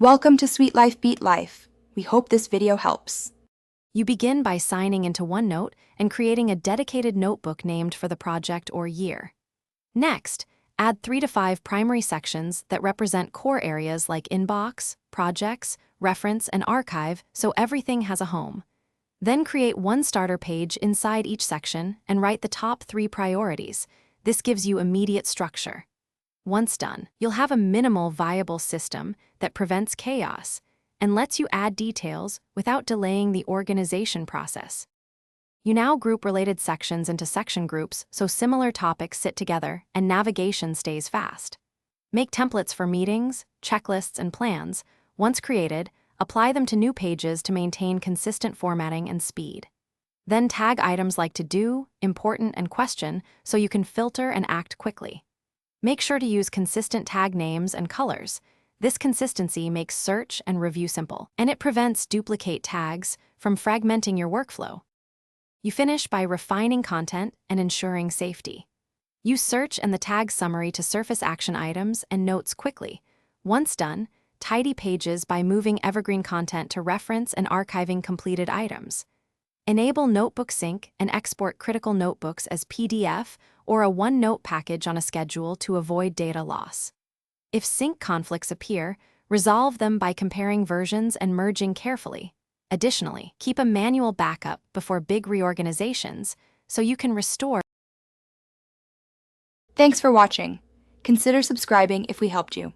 Welcome to Sweet Life Beat Life. We hope this video helps. You begin by signing into OneNote and creating a dedicated notebook named for the project or year. Next, add 3 to 5 primary sections that represent core areas like inbox, projects, reference, and archive so everything has a home. Then create one starter page inside each section and write the top 3 priorities. This gives you immediate structure. Once done, you'll have a minimal viable system that prevents chaos and lets you add details without delaying the organization process. You now group related sections into section groups so similar topics sit together and navigation stays fast. Make templates for meetings, checklists, and plans. Once created, apply them to new pages to maintain consistent formatting and speed. Then tag items like to do, important, and question so you can filter and act quickly. Make sure to use consistent tag names and colors. This consistency makes search and review simple, and it prevents duplicate tags from fragmenting your workflow. You finish by refining content and ensuring safety. Use search and the tag summary to surface action items and notes quickly. Once done, tidy pages by moving evergreen content to reference and archiving completed items. Enable Notebook Sync and export critical notebooks as PDF or a OneNote package on a schedule to avoid data loss. If sync conflicts appear, resolve them by comparing versions and merging carefully. Additionally, keep a manual backup before big reorganizations so you can restore. Thanks for watching. Consider subscribing if we helped you.